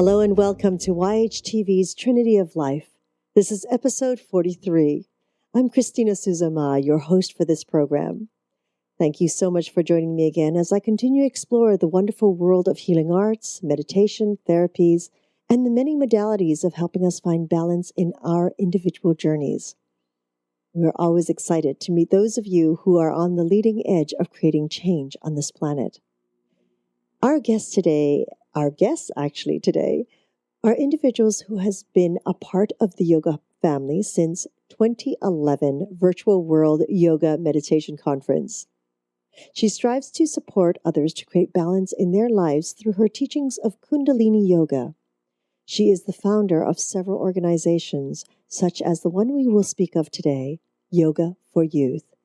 Hello and welcome to YHTV's Trinity of Life. This is episode 43. I'm Christina Suzama, your host for this program. Thank you so much for joining me again as I continue to explore the wonderful world of healing arts, meditation, therapies, and the many modalities of helping us find balance in our individual journeys. We're always excited to meet those of you who are on the leading edge of creating change on this planet. Our guests today are individuals who has been a part of the yoga family since 2011 Virtual World Yoga Meditation Conference. She strives to support others to create balance in their lives through her teachings of Kundalini Yoga. She is the founder of several organizations, such as the one we will speak of today, Yoga for Youth,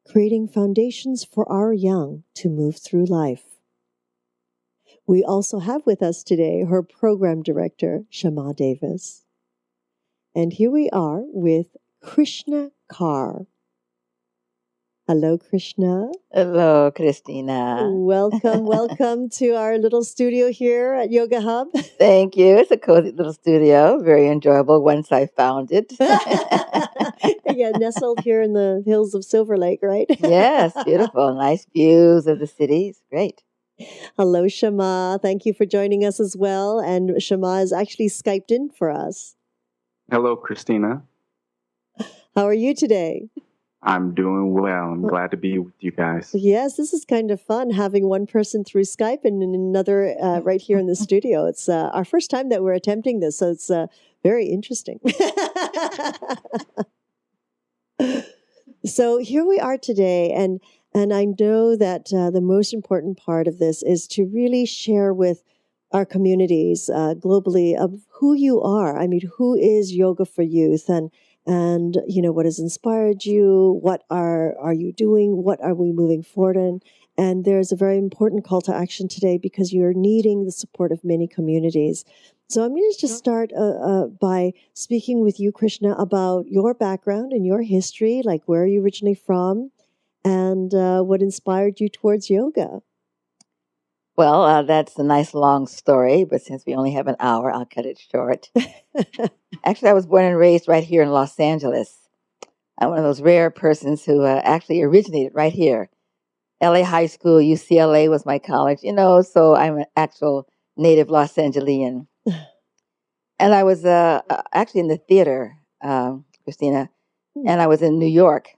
creating foundations for our young to move through life. We also have with us today her program director, Shama Davis. And here we are with Krishna Kaur. Hello, Krishna. Hello, Christina. Welcome to our little studio here at Yoga Hub. Thank you. It's a cozy little studio, very enjoyable once I found it. Yeah, nestled here in the hills of Silver Lake, right? Yes, beautiful. Nice views of the cities. Great. Hello, Shama. Thank you for joining us as well. And Shama is actually Skyped in for us. Hello, Christina. How are you today? I'm doing well. I'm glad to be with you guys. Yes, this is kind of fun having one person through Skype and another right here in the studio. It's our first time that we're attempting this, so it's very interesting. So here we are today, and I know that the most important part of this is to really share with our communities globally of who you are. I mean, who is Yoga for Youth, and you know, what has inspired you? What are you doing? What are we moving forward in? And there's a very important call to action today because you're needing the support of many communities. So I'm going to just start by speaking with you, Krishna, about your background and your history, like where are you originally from, and what inspired you towards yoga? Well, that's a nice long story, but since we only have an hour, I'll cut it short. Actually, I was born and raised right here in Los Angeles. I'm one of those rare persons who actually originated right here. LA High School, UCLA was my college, so I'm an actual native Los Angelian. And I was actually in the theater, Christina, and I was in New York.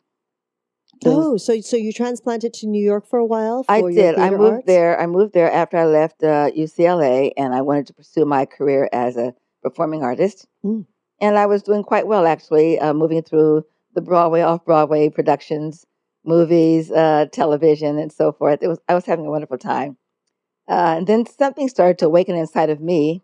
So you transplanted to New York for a while? I did. I moved arts? there. I moved there after I left UCLA, and I wanted to pursue my career as a performing artist. Mm. And I was doing quite well, actually, moving through the Broadway, off-Broadway productions, movies, television, and so forth. I was having a wonderful time. And then something started to awaken inside of me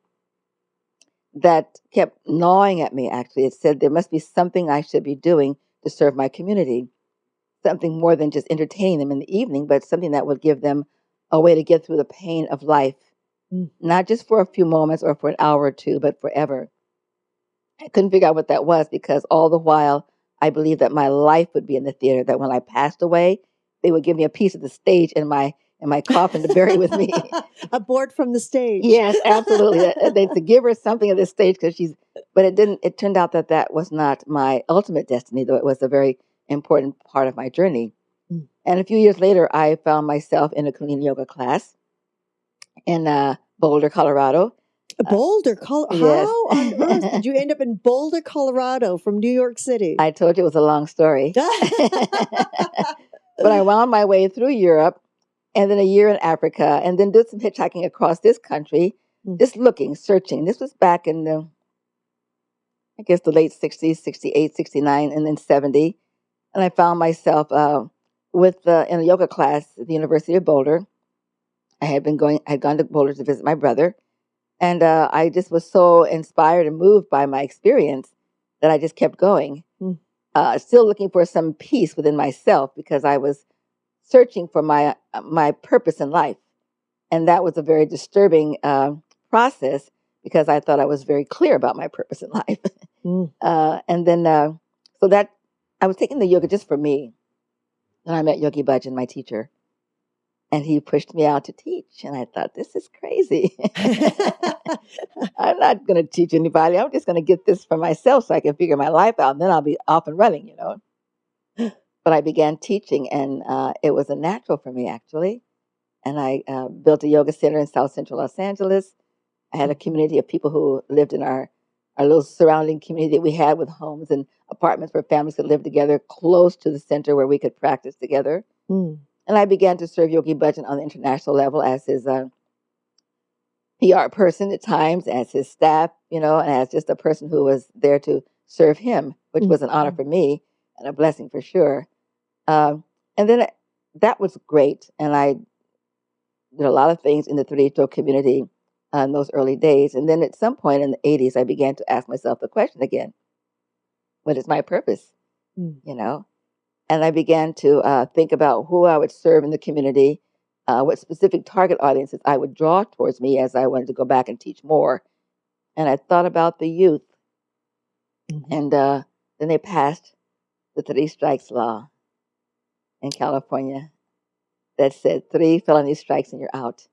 that kept gnawing at me, actually. It said there must be something I should be doing to serve my community. Something more than just entertaining them in the evening, but something that would give them a way to get through the pain of life, not just for a few moments or for an hour or two, but forever. I couldn't figure out what that was because all the while I believed that my life would be in the theater, that when I passed away, they would give me a piece of the stage in my coffin to bury with me. A board from the stage. Yes, absolutely. They to give her something of this stage but it didn't. It turned out that was not my ultimate destiny, though it was a very important part of my journey. And a few years later, I found myself in a Kundalini yoga class in Boulder, Colorado. Boulder, Colorado? Yes. How on earth did you end up in Boulder, Colorado from New York City? I told you it was a long story. But I wound my way through Europe and then a year in Africa and then did some hitchhiking across this country, just looking, searching. This was back in the late 60s, 68, 69, and then 70. And I found myself in a yoga class at the University of Boulder. I had gone to Boulder to visit my brother. And I just was so inspired and moved by my experience that I just kept going, still looking for some peace within myself because I was searching for my purpose in life. And that was a very disturbing process because I thought I was very clear about my purpose in life. So that I was taking the yoga just for me. And I met Yogi Bhajan, my teacher. and he pushed me out to teach. And I thought, this is crazy. I'm not going to teach anybody. I'm just going to get this for myself so I can figure my life out, and then I'll be off and running, But I began teaching, and it was a natural for me, actually. And I built a yoga center in South Central Los Angeles. I had a community of people who lived in our little surrounding community that we had, with homes and apartments where families could live together close to the center where we could practice together. Mm. And I began to serve Yogi Bhajan on the international level as his PR person at times, as his staff, and as just a person who was there to serve him, which was an honor for me and a blessing for sure. And then that was great. And I did a lot of things in the Torito community in those early days. And then at some point in the 80s, I began to ask myself the question again, what is my purpose? And I began to think about who I would serve in the community, what specific target audiences I would draw towards me as I wanted to go back and teach more. And I thought about the youth. And then they passed the 3 strikes law in California that said 3 felony strikes and you're out.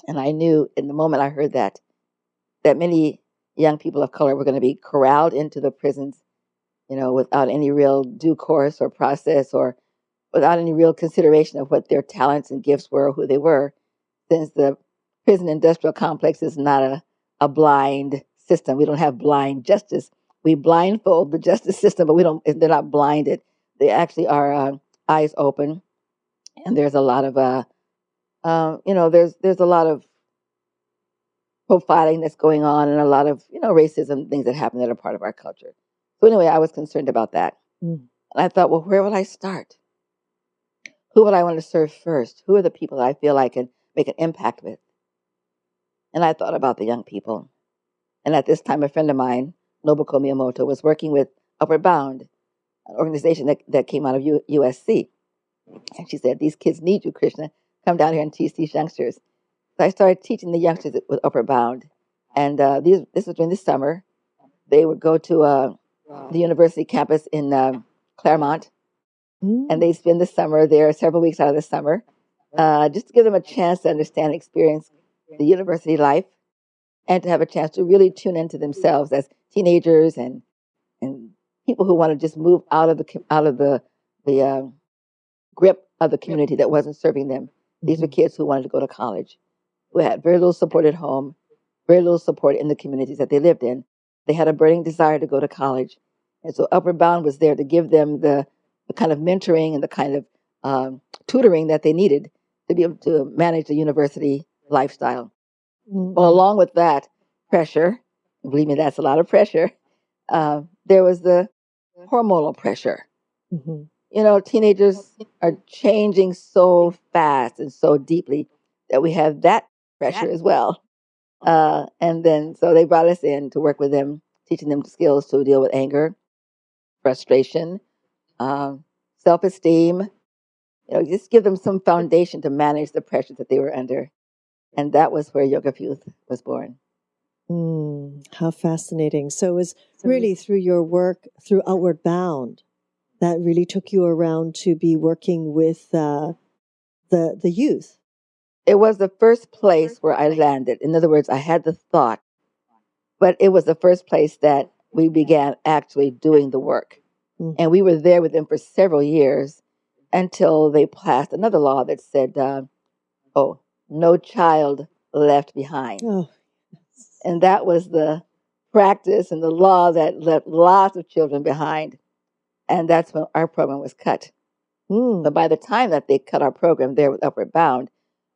And I knew in the moment I heard that many young people of color were going to be corralled into the prisons, without any real due course or process, or without any real consideration of what their talents and gifts were or who they were, since the prison industrial complex is not a blind system. We don't have blind justice. We blindfold the justice system, but they're not blinded. They actually are eyes open. And there's a lot of, there's a lot of profiling that's going on, and a lot of, racism, things that happen that are part of our culture. So anyway, I was concerned about that. And I thought, well, where would I start? Who would I want to serve first? Who are the people that I feel I can make an impact with? And I thought about the young people. And at this time, a friend of mine, Nobuko Miyamoto, was working with Upward Bound, an organization that came out of USC. And she said, these kids need you, Krishna. Come down here and teach these youngsters. So I started teaching the youngsters with Upward Bound. And this was during the summer. They would go to the university campus in Claremont. And they'd spend the summer there, several weeks out of the summer, just to give them a chance to understand and experience the university life, and to have a chance to really tune into themselves as teenagers and people who want to just move out of the grip of the community that wasn't serving them. These were kids who wanted to go to college, who had very little support at home, very little support in the communities that they lived in. They had a burning desire to go to college. And so Upward Bound was there to give them the kind of mentoring and the kind of tutoring that they needed to be able to manage the university lifestyle. Well, along with that pressure, believe me, that's a lot of pressure, there was the hormonal pressure. Teenagers are changing so fast and so deeply that we have that pressure as well. And then, so they brought us in to work with them, teaching them skills to deal with anger, frustration, self-esteem, just give them some foundation to manage the pressure that they were under. And that was where Yoga for Youth was born. How fascinating. So it was really through your work, through Outward Bound, that really took you around to be working with the youth. It was the first place where I landed. In other words, I had the thought, but it was the first place that we began actually doing the work. And we were there with them for several years until they passed another law that said, no child left behind. Oh. And that was the practice and the law that left lots of children behind. And that's when our program was cut. But by the time that they cut our program there with Upward Bound,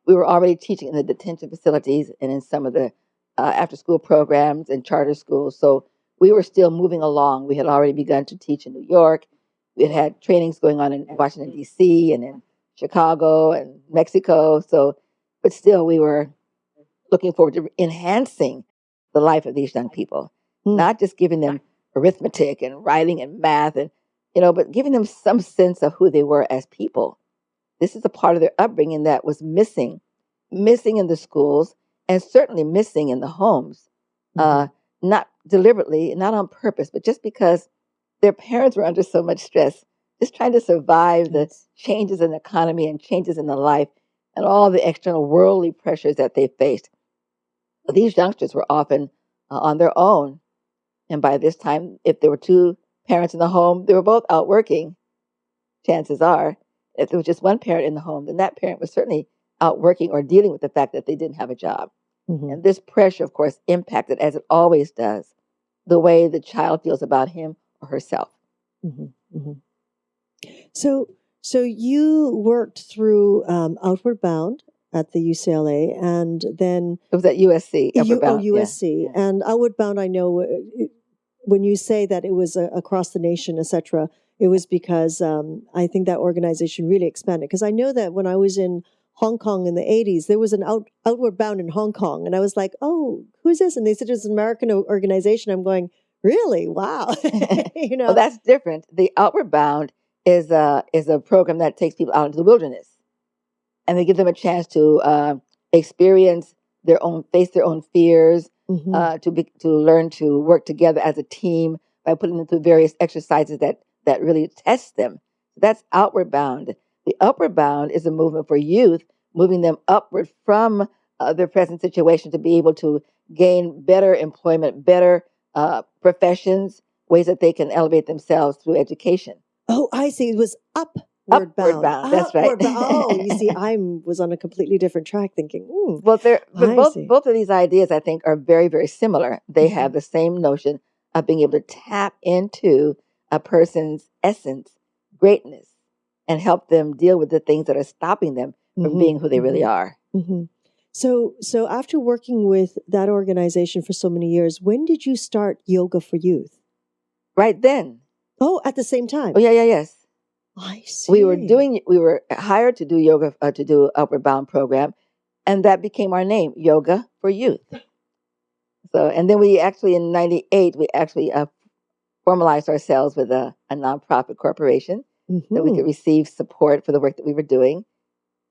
we were already teaching in the detention facilities and in some of the after-school programs and charter schools. So we were still moving along. We had already begun to teach in New York. We had trainings going on in Washington, D.C. and in Chicago and Mexico. But still, we were looking forward to enhancing the life of these young people, not just giving them arithmetic and writing and math, and but giving them some sense of who they were as people. This is a part of their upbringing that was missing in the schools, and certainly missing in the homes. Not deliberately, not on purpose, but just because their parents were under so much stress, just trying to survive the changes in the economy and changes in the life. and all the external worldly pressures that they faced. But these youngsters were often on their own. And by this time, if there were two parents in the home, they were both out working. Chances are, if there was just one parent in the home, then that parent was certainly out working or dealing with the fact that they didn't have a job. Mhm. And this pressure, of course, impacted, as it always does, the way the child feels about him or herself. Mhm. Mhm. So you worked through Outward Bound at the UCLA, and then It was at USC, Upward Bound. USC, Yeah. and Outward Bound. I know when you say that it was across the nation, etc. It was because I think that organization really expanded. Because I know that when I was in Hong Kong in the 80s, there was an Outward Bound in Hong Kong, and I was like, "Oh, who's this?" And they said it's an American organization. I'm going, "Really? Wow!" You know. Well, that's different. The Outward Bound is a program that takes people out into the wilderness, and they give them a chance to experience face their own fears, Mhm. to learn to work together as a team by putting them through various exercises that really test them. That's Outward Bound. The Upward Bound is a movement for youth, moving them upward from their present situation to be able to gain better employment, better professions, ways that they can elevate themselves through education. Oh, I see. It was upward Upward bound. Bound. That's right. Upward bound. Oh, you see, I was on a completely different track thinking, But I both see. both of these ideas, I think, are very, very similar. They Mhm. have the same notion of being able to tap into a person's essence, greatness, and help them deal with the things that are stopping them from being who they really are. Mm-hmm. So after working with that organization for so many years, when did you start Yoga for Youth? Right then. Oh, at the same time. Oh yeah, yes. I see. We were hired to do yoga, to do Upward Bound program, and that became our name, Yoga for Youth. So, and then we actually in '98 we actually formalized ourselves with a nonprofit corporation that we could receive support for the work that we were doing,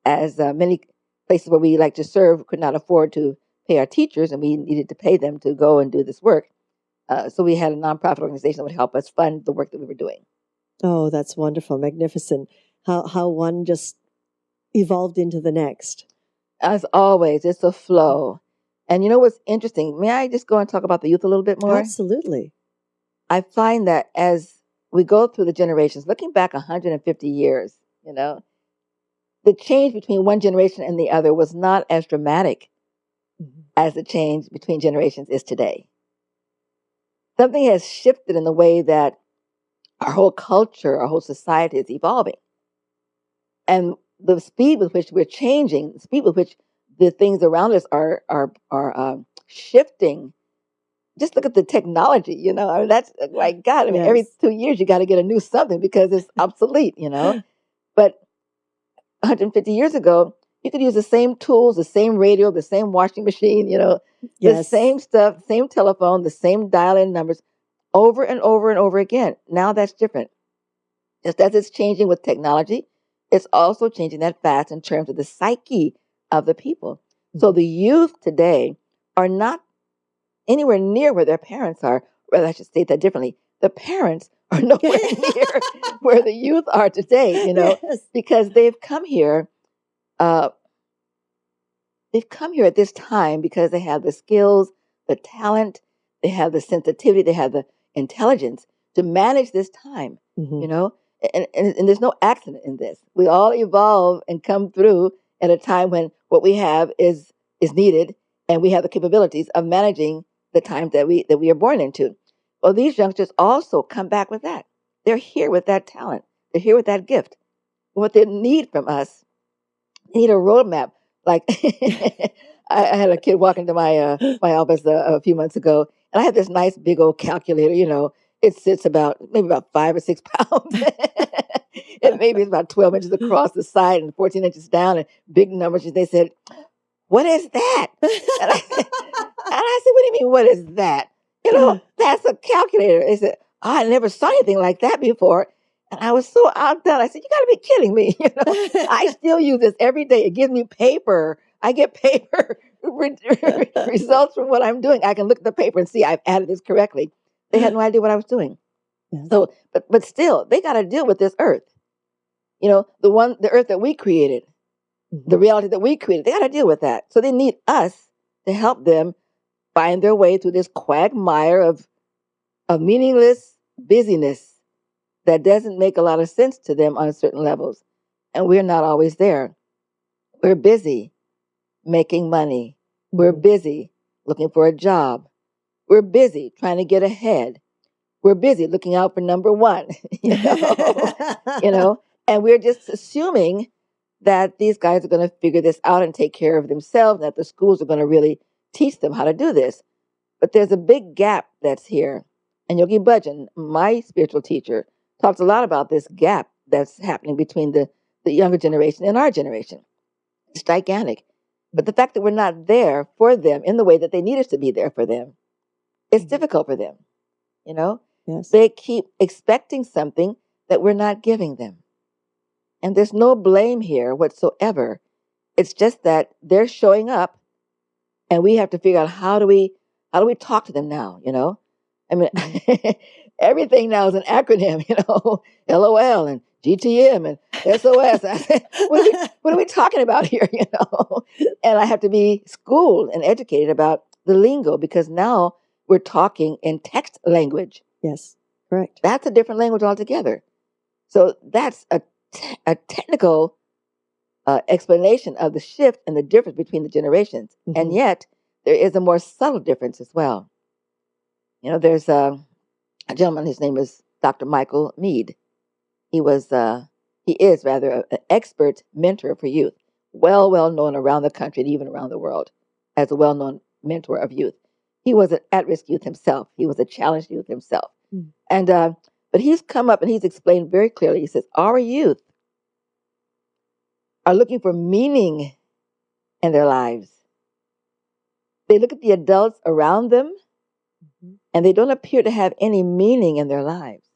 as many places where we like to serve could not afford to pay our teachers, and we needed to pay them to go and do this work. So we had a nonprofit organization that would help us fund the work that we were doing. Oh, that's wonderful, magnificent. How one just evolved into the next. As always, it's a flow. And you know what's interesting? May I just go and talk about the youth a little bit more? Absolutely. I find that as we go through the generations, looking back 150 years, the change between one generation and the other was not as dramatic as the change between generations is today. Something has shifted in the way that our whole culture, our whole society is evolving. And the speed with which we're changing, the speed with which the things around us are shifting. Just look at the technology, I mean, that's like, God, I mean, every Yes. 2 years you got to get a new something because it's obsolete, But 150 years ago, you could use the same tools, the same radio, the same washing machine, the Yes. same stuff, same telephone, the same dial-in numbers over and over and over again. Now that's different. Just as it's changing with technology, it's also changing that fast in terms of the psyche of the people. So the youth today are not anywhere near where their parents are. Well, I should state that differently. The parents are nowhere near where the youth are today, Yes. because they've come here. They've come here at this time because they have the skills, the talent, they have the sensitivity, they have the intelligence to manage this time, Mhm. And there's no accident in this. We all evolve and come through at a time when what we have is needed, and we have the capabilities of managing the times that we are born into. Well, these youngsters also come back with that. They're here with that talent. They're here with that gift. What they need from us, they need a roadmap. Like I had a kid walk into my office a few months ago, and I had this nice big old calculator. It sits maybe about 5 or 6 pounds. And maybe it's about 12 inches across the side and 14 inches down, and big numbers. And they said, "What is that?" And I said, "What do you mean? What is that? That's a calculator." They said, "Oh, I never saw anything like that before." And I was so outdone. I said, "You got to be kidding me!" I still use this every day. It gives me paper. I get paper results from what I'm doing. I can look at the paper and see I've added this correctly. They had no idea what I was doing. Yes. So, but still, they got to deal with this earth. The earth that we created. the reality that we created. They got to deal with that. So they need us to help them find their way through this quagmire of meaningless busyness that doesn't make a lot of sense to them on certain levels. And we're not always there. We're busy making money. We're busy looking for a job. We're busy trying to get ahead. We're busy looking out for number one, you know, and we're just assuming that these guys are going to figure this out and take care of themselves, and that the schools are going to really teach them how to do this. But there's a big gap that's here. And Yogi Bhajan, my spiritual teacher, talks a lot about this gap that's happening between the younger generation and our generation. It's gigantic. But the fact that we're not there for them in the way that they need us to be there for them, it's difficult for them, you know? Yes. They keep expecting something that we're not giving them. And there's no blame here whatsoever. It's just that they're showing up, and we have to figure out how do we talk to them now, you know? I mean, everything now is an acronym, you know, LOL and GTM and SOS. What are we talking about here, you know? And I have to be schooled and educated about the lingo, because now we're talking in text language. Yes, correct. That's a different language altogether. So that's a technical explanation of the shift and the difference between the generations. And yet, there is a more subtle difference as well. You know, there's a gentleman, his name is Dr. Michael Mead. He is an expert mentor for youth, well known around the country and even around the world as a well-known mentor of youth. He was an at-risk youth himself. He was a challenged youth himself. And but he's come up and he's explained very clearly. He says, our youth are looking for meaning in their lives. They look at the adults around them, and they don't appear to have any meaning in their lives.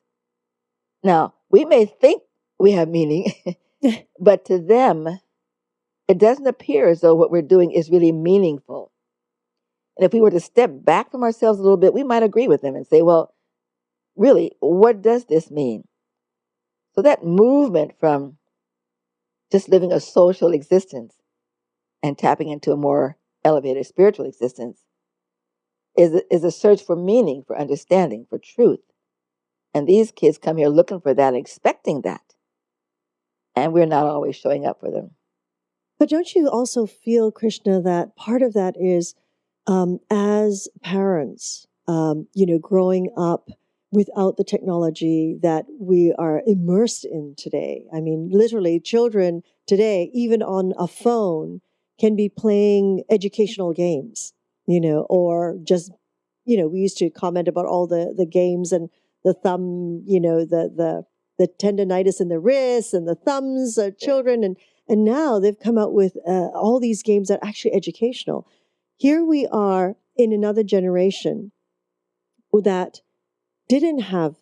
Now, we may think we have meaning, but to them, it doesn't appear as though what we're doing is really meaningful. And if we were to step back from ourselves a little bit, we might agree with them and say, well, really, what does this mean? So that movement from just living a social existence and tapping into a more elevated spiritual existence is a search for meaning, for understanding, for truth. And these kids come here looking for that, expecting that. And we're not always showing up for them. But don't you also feel, Krishna, that part of that is as parents, growing up without the technology that we are immersed in today? I mean, literally, children today, even on a phone, can be playing educational games, or just, we used to comment about all the games and the thumb, the tendonitis in the wrists and the thumbs of children. And now they've come out with all these games that are actually educational. Here we are in another generation that didn't have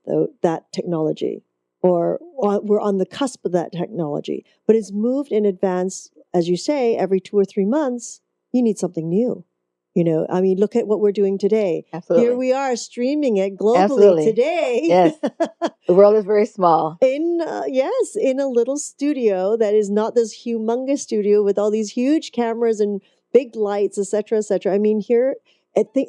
that technology, or we're on the cusp of that technology, but it's moved in advance. As you say, every 2 or 3 months, you need something new. I mean, look at what we're doing today. Absolutely. Here we are streaming it globally Absolutely. today. Yes. The world is very small. In a little studio that is not this humongous studio with all these huge cameras and big lights, et cetera, et cetera. I mean, here,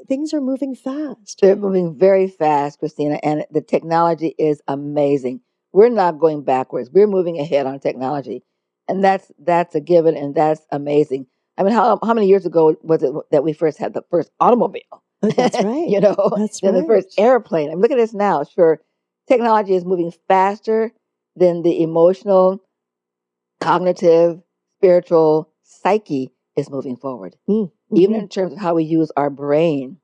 things are moving fast. They're moving very fast, Christina, and the technology is amazing. We're not going backwards. We're moving ahead on technology. And that's a given, and that's amazing. I mean, how many years ago was it that we first had the first automobile? That's right. That's then right. the first airplane. I mean, look at this now. Sure, technology is moving faster than the emotional, cognitive, spiritual psyche is moving forward. Mm-hmm. Even in terms of how we use our brain,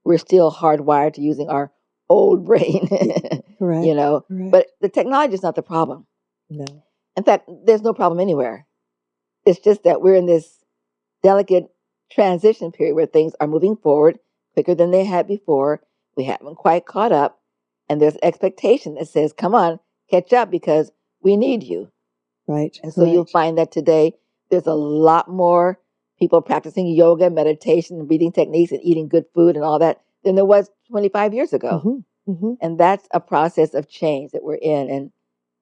we're still hardwired to using our old brain. Correct. Correct. But the technology is not the problem. No. In fact, there's no problem anywhere. It's just that we're in this delicate transition period where things are moving forward quicker than they had before. We haven't quite caught up. And there's expectation that says, come on, catch up because we need you. Right. And so you'll find that today there's a lot more people practicing yoga, meditation, and breathing techniques and eating good food and all that than there was 25 years ago. Mm-hmm. Mm-hmm. And that's a process of change that we're in.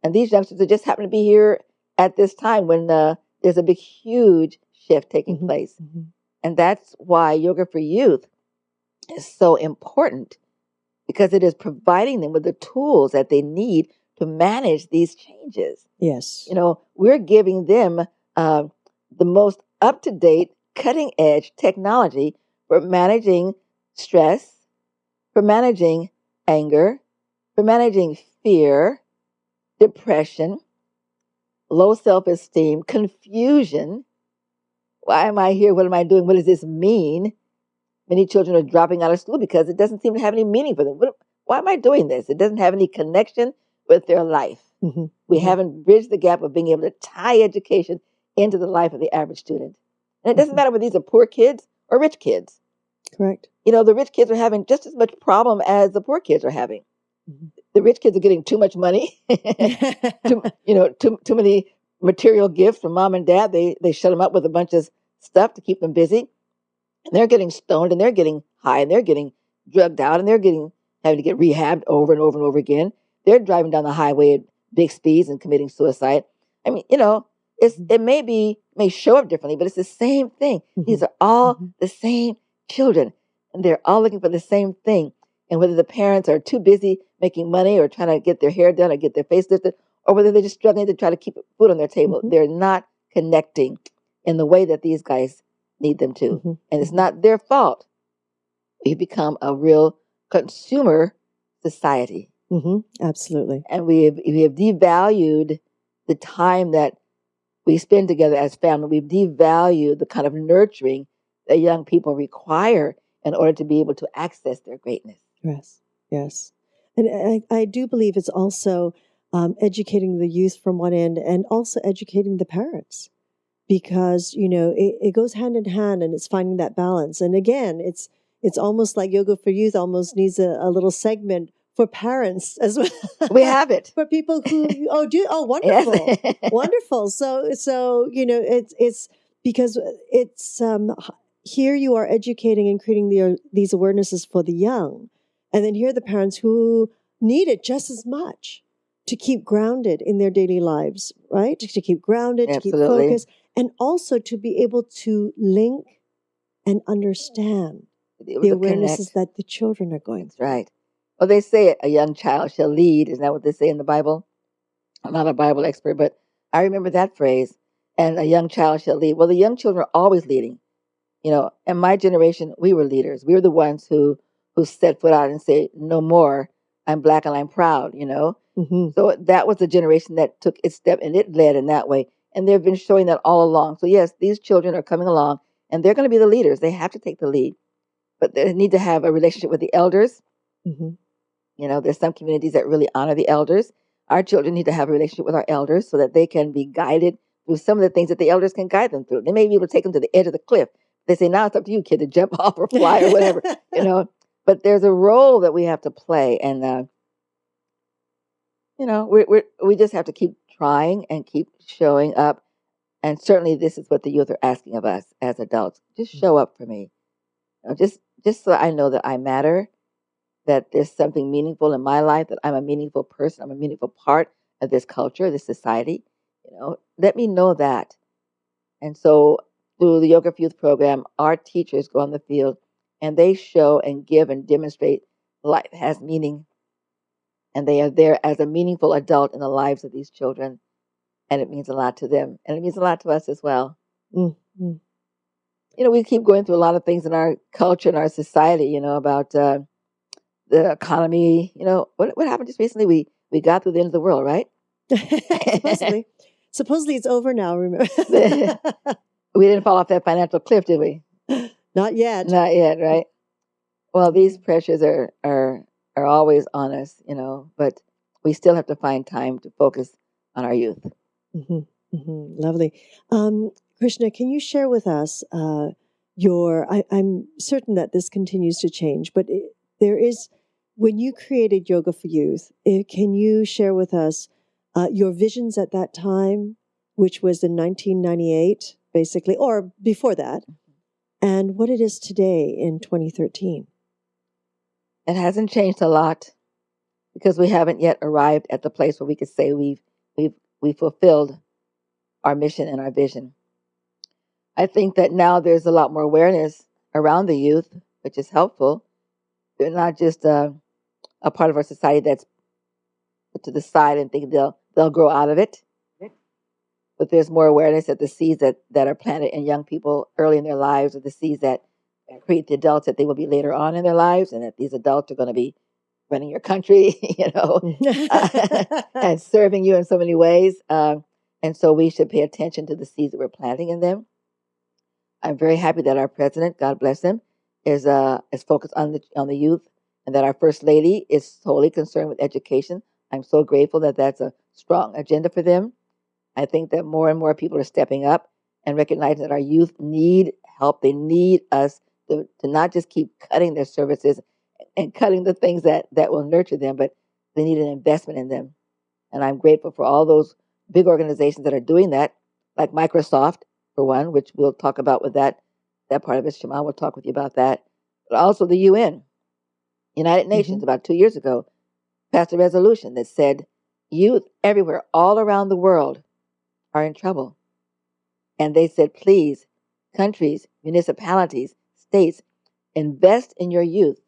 And these youngsters that just happen to be here at this time when the there's a big, huge shift taking Mhm. place. Mhm. And that's why Yoga for Youth is so important, because it is providing them with the tools that they need to manage these changes. Yes. We're giving them uh, the most up to date, cutting edge technology for managing stress, for managing anger, for managing fear, depression, low self esteem, confusion. Why am I here? What am I doing? What does this mean? Many children are dropping out of school because it doesn't seem to have any meaning for them. Why am I doing this? It doesn't have any connection with their life. Mhm. We Mhm. haven't bridged the gap of being able to tie education into the life of the average student. And it doesn't Mhm. matter whether these are poor kids or rich kids. Correct. The rich kids are having just as much problem as the poor kids are having. Mhm. The rich kids are getting too much money, too many material gifts from mom and dad. They shut them up with a bunch of stuff to keep them busy, and they're getting stoned, and they're getting high, and they're getting drugged out, and they're having to get rehabbed over and over and over again. They're driving down the highway at big speeds and committing suicide. I mean, it may show up differently, but it's the same thing. These Mhm. are all Mhm. the same children, and they're all looking for the same thing. And whether the parents are too busy making money or trying to get their hair done or get their face lifted, or whether they're just struggling to try to keep food on their table, Mhm. they're not connecting in the way that these guys need them to. Mhm. And it's Mhm. not their fault. We've become a real consumer society. Mhm. Absolutely. And we have devalued the time that we spend together as family. We've devalued the kind of nurturing that young people require in order to be able to access their greatness. Yes. Yes. And I do believe it's also educating the youth from one end and also educating the parents, because it goes hand in hand, and it's finding that balance. And again, it's almost like Yoga for Youth almost needs a little segment for parents as well. We have it. For people who Yes. wonderful. Wonderful. So it's because it's here you are educating and creating these awarenesses for the young, and then here are the parents who need it just as much to keep grounded in their daily lives, right? To keep grounded, to keep Absolutely. focused, and also to be able to link and understand To be able the to awarenesses connect. that the children are going That's through. right. Well, they say a young child shall lead. Isn't that what they say in the Bible? I'm not a Bible expert, but I remember that phrase. And a young child shall lead. Well, the young children are always leading. In my generation, we were leaders. We were the ones who set foot out and say, "No more. I'm black and I'm proud." Mm-hmm. So that was the generation that took its step and it led in that way. And they've been showing that all along. So yes, these children are coming along, and they're going to be the leaders. They have to take the lead, but they need to have a relationship with the elders. Mm-hmm. There's some communities that really honor the elders. Our children need to have a relationship with our elders so that they can be guided through some of the things that the elders can guide them through. They may be able to take them to the edge of the cliff. They say, now it's up to you, kid, to jump off or fly or whatever, But there's a role that we have to play. And, we just have to keep trying and keep showing up. And certainly this is what the youth are asking of us as adults. Just show up for me. Just so I know that I matter, that there's something meaningful in my life, that I'm a meaningful person, I'm a meaningful part of this culture, this society. Let me know that. And so through the Yoga for Youth program, our teachers go on the field and they show and give and demonstrate life has meaning. And they are there as a meaningful adult in the lives of these children. And it means a lot to them. And it means a lot to us as well. Mm-hmm. We keep going through a lot of things in our culture and our society, about the economy. What happened just recently? We got through the end of the world, right? Supposedly it's over now. Remember, we didn't fall off that financial cliff, did we? Not yet. Not yet, right? Well, these pressures are always on us, but we still have to find time to focus on our youth. Mm-hmm. Mm-hmm. Lovely. Krishna, can you share with us I'm certain that this continues to change, but there is, when you created Yoga for Youth, can you share with us your visions at that time, which was in 1998, basically, or before that, and what it is today in 2013? It hasn't changed a lot because we haven't yet arrived at the place where we could say we fulfilled our mission and our vision. I think that now there's a lot more awareness around the youth, which is helpful. They're not just a part of our society that's put to the side and think they'll grow out of it. But there's more awareness that the seeds that are planted in young people early in their lives are the seeds that create the adults that they will be later on in their lives, and that these adults are going to be running your country, and serving you in so many ways. And so we should pay attention to the seeds that we're planting in them. I'm very happy that our president, God bless him, is focused on the youth, and that our first lady is totally concerned with education. I'm so grateful that that's a strong agenda for them. I think that more and more people are stepping up and recognizing that our youth need help. They need us to not just keep cutting their services and cutting the things that will nurture them, but they need an investment in them. And I'm grateful for all those big organizations that are doing that, like Microsoft, for one, which we'll talk about with that part of it. Shema will talk with you about that. But also the UN, United Nations, about 2 years ago, passed a resolution that said youth everywhere, all around the world, are in trouble. And they said, please, countries, municipalities, states, invest in your youth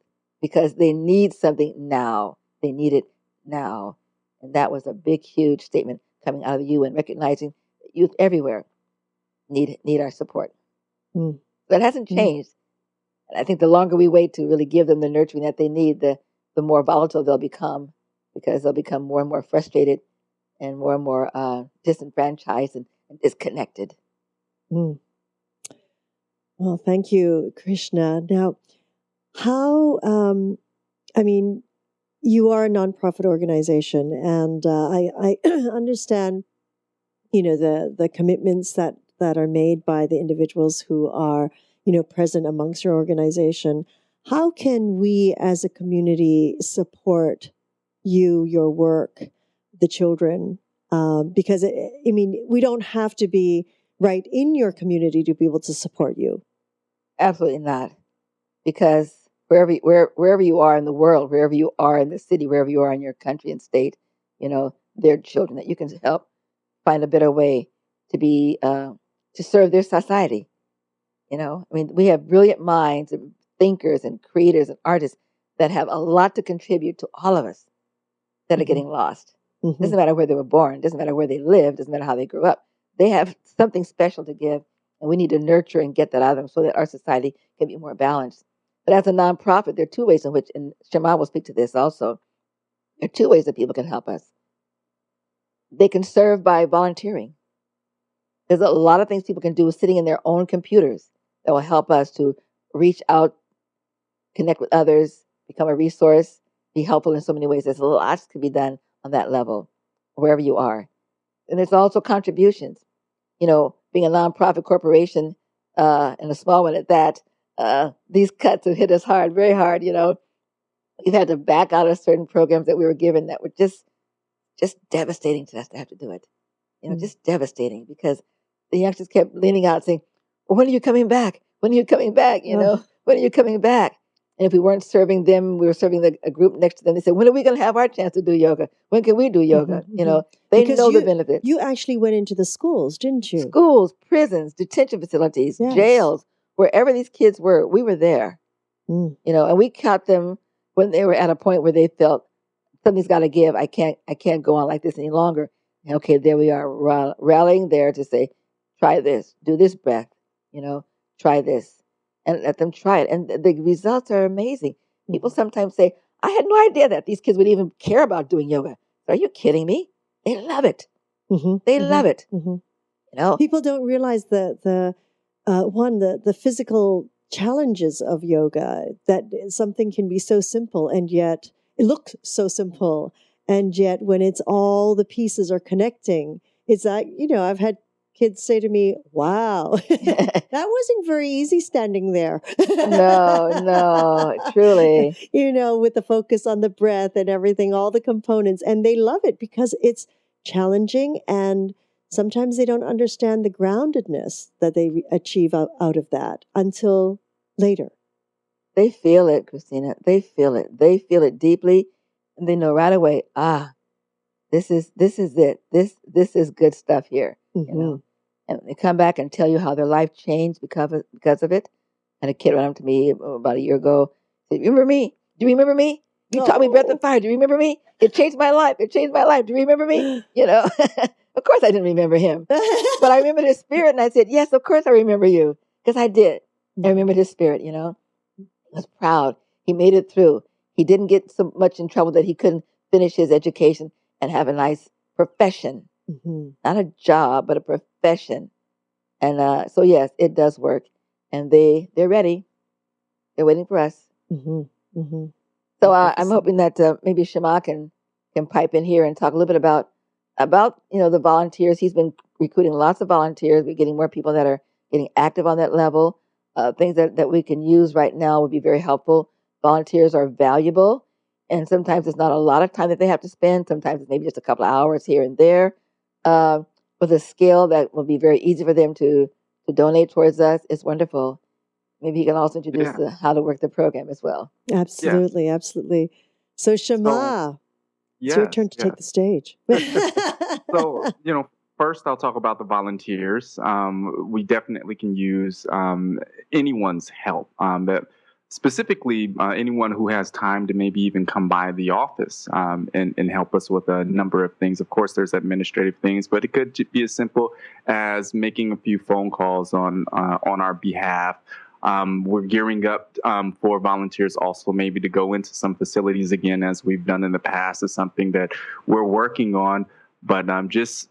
because they need something now. They need it now. And that was a big, huge statement coming out of the UN, recognizing that youth everywhere need our support. Mm. That hasn't changed. And I think the longer we wait to really give them the nurturing that they need, the more volatile they'll become, because they'll become more and more frustrated and more disenfranchised and disconnected. Mm. Well, thank you, Krishna. Now, how, you are a nonprofit organization, and I understand, the commitments that are made by the individuals who are, present amongst your organization. How can we as a community support you, your work, the children? Because, we don't have to be right in your community to be able to support you. Absolutely not. Because wherever you are in the world, wherever you are in the city, wherever you are in your country and state, there are children that you can help find a better way to be to serve their society. We have brilliant minds and thinkers and creators and artists that have a lot to contribute to all of us that are getting lost. Doesn't matter where they were born, doesn't matter where they live, doesn't matter how they grew up. They have something special to give, and we need to nurture and get that out of them so that our society can be more balanced. But as a nonprofit, there are two ways in which, and Shema will speak to this also, there are two ways that people can help us. They can serve by volunteering. There's a lot of things people can do sitting in their own computers that will help us to reach out, connect with others, become a resource, be helpful in so many ways. There's lots to be done on that level, wherever you are. And there's also contributions. Being a nonprofit corporation, and a small one at that, these cuts have hit us hard, very hard. We've had to back out of certain programs that we were given that were just devastating to us to have to do it. Just devastating, because the youngsters kept leaning out saying, well, when are you coming back? When are you coming back? When are you coming back? And if we weren't serving them, we were serving a group next to them. They said, when are we going to have our chance to do yoga? When can we do yoga? They Because know the benefits. You actually went into the schools, didn't you? Schools, prisons, detention facilities, jails, wherever these kids were, we were there. And we caught them when they were at a point where they felt something's got to give. I can't go on like this any longer. And okay, there we are rallying there to say, try this, do this breath, try this, and let them try it. And the results are amazing. People sometimes say, I had no idea that these kids would even care about doing yoga. Are you kidding me? They love it. They love it. People don't realize the physical challenges of yoga, that something can be so simple and yet it looks so simple. And yet when it's all the pieces are connecting, it's like, I've had kids say to me, wow, that wasn't very easy standing there. No, truly. With the focus on the breath and everything, all the components. And they love it because it's challenging, and sometimes they don't understand the groundedness that they achieve out of that until later. They feel it, Christina. They feel it. They feel it deeply, and they know right away, this is it. This is good stuff here. you know, and they come back and tell you how their life changed because of it. And a kid ran up to me about a year ago, said, "Remember me? Do you remember me? You taught me breath of fire. Do you remember me? It changed my life. It changed my life. Do you remember me?" You know, of course I didn't remember him, but I remembered his spirit, and I said, "Yes, of course I remember you, because I did. I remembered his spirit." You know, he was proud. He made it through. He didn't get so much in trouble that he couldn't finish his education and have a nice profession, not a job, but a profession. And so yes, it does work, and they're ready. They're waiting for us. So I'm hoping that maybe Shema can pipe in here and talk a little bit about the volunteers. He's been recruiting lots of volunteers. We're getting more people that are getting active on that level. Things that we can use right now would be very helpful. Volunteers are valuable, and sometimes it's not a lot of time that they have to spend. Sometimes it's maybe just a couple of hours here and there, with a scale that will be very easy for them to donate towards us. It's wonderful. Maybe he can also introduce how to work the program as well. Absolutely, absolutely. So Shema, it's your turn to take the stage. So, first I'll talk about the volunteers. We definitely can use anyone's help. That specifically anyone who has time to maybe even come by the office and help us with a number of things. Of course, there's administrative things, but it could be as simple as making a few phone calls on our behalf. We're gearing up for volunteers also maybe to go into some facilities again, as we've done in the past. Is something that we're working on. But just,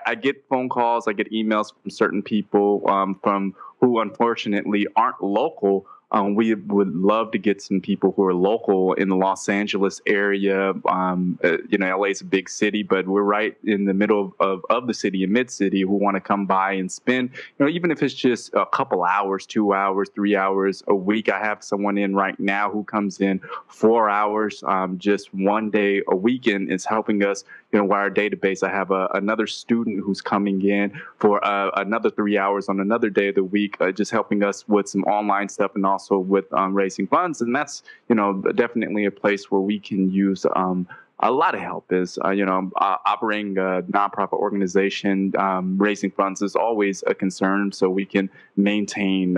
I get phone calls, I get emails from certain people from who unfortunately aren't local. We would love to get some people who are local in the Los Angeles area. LA is a big city, but we're right in the middle of the city, in mid-city, who want to come by and spend, even if it's just a couple hours, 2 hours, 3 hours a week. I have someone in right now who comes in 4 hours just one day a week, and is helping us, with our database. I have another student who's coming in for another 3 hours on another day of the week, just helping us with some online stuff and also with raising funds. And that's, definitely a place where we can use a lot of help. Is, operating a nonprofit organization, raising funds is always a concern, so we can maintain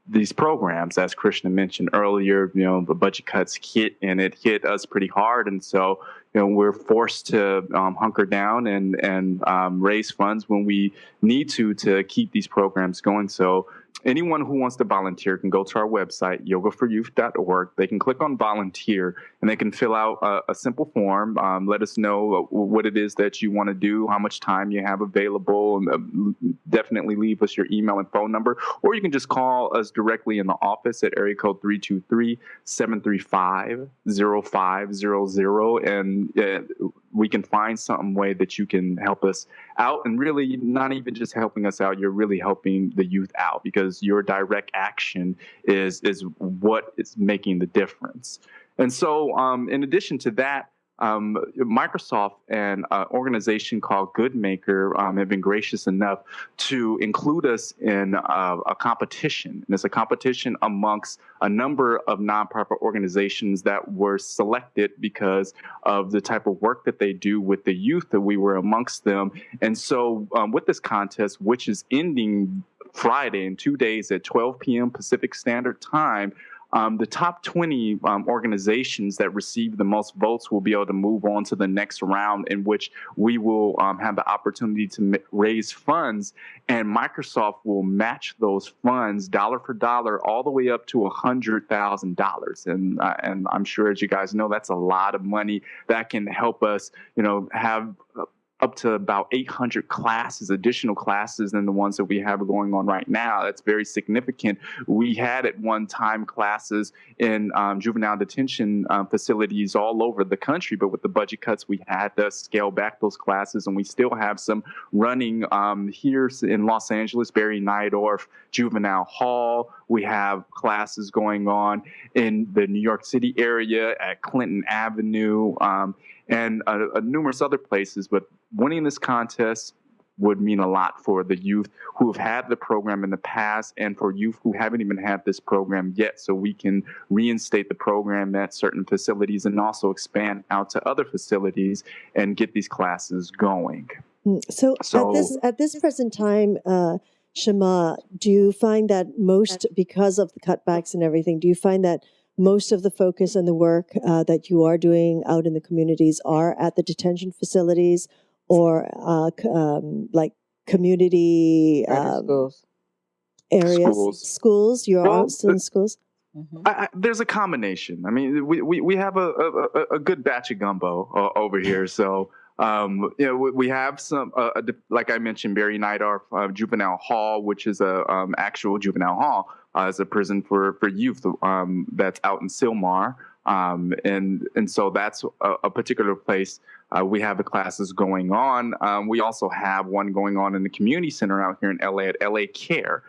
these programs. As Krishna mentioned earlier, the budget cuts hit, and it hit us pretty hard. And so, we're forced to hunker down and raise funds when we need to keep these programs going. So anyone who wants to volunteer can go to our website, yogaforyouth.org. They can click on volunteer, and they can fill out a simple form. Let us know what it is that you want to do, how much time you have available. Definitely leave us your email and phone number, or you can just call us directly in the office at area code 323-735-0500, and we can find some way that you can help us out. And really, not even just helping us out, you're really helping the youth out, because your direct action is what is making the difference. And so in addition to that, Microsoft and an organization called Goodmaker have been gracious enough to include us in a competition. And it's a competition amongst a number of nonprofit organizations that were selected because of the type of work that they do with the youth, that we were amongst them. And so with this contest, which is ending Friday in 2 days at 12 p.m. Pacific Standard Time, the top 20 organizations that receive the most votes will be able to move on to the next round, in which we will have the opportunity to raise funds, and Microsoft will match those funds dollar for dollar all the way up to $100,000. And I'm sure, as you guys know, that's a lot of money that can help us, have up to about 800 classes, additional classes than the ones that we have going on right now. That's very significant. We had at one time classes in juvenile detention facilities all over the country, but with the budget cuts, we had to scale back those classes, and we still have some running here in Los Angeles, Barry Nydorf Juvenile Hall. We have classes going on in the New York City area at Clinton Avenue, and numerous other places. But winning this contest would mean a lot for the youth who have had the program in the past, and for youth who haven't even had this program yet, so we can reinstate the program at certain facilities and also expand out to other facilities and get these classes going. So So at this present time, Shema, do you find that most, because of the cutbacks and everything, do you find that most of the focus and the work that you are doing out in the communities are at the detention facilities, or like community Private schools. areas, schools. schools? You're out Well, still in schools? Hmm. there's a combination. I mean, we have a good batch of gumbo over here. So, we have some, like I mentioned, Barry Neidorf Juvenile Hall, which is a actual juvenile hall, is a prison for youth that's out in Silmar. And so that's a particular place. We have the classes going on. We also have one going on in the community center out here in LA at LA Care,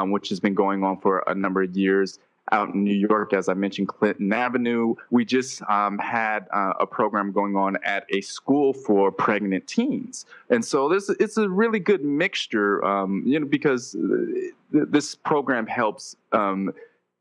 which has been going on for a number of years. Out in New York, as I mentioned, Clinton Avenue. We just had a program going on at a school for pregnant teens, and so it's a really good mixture, because this program helps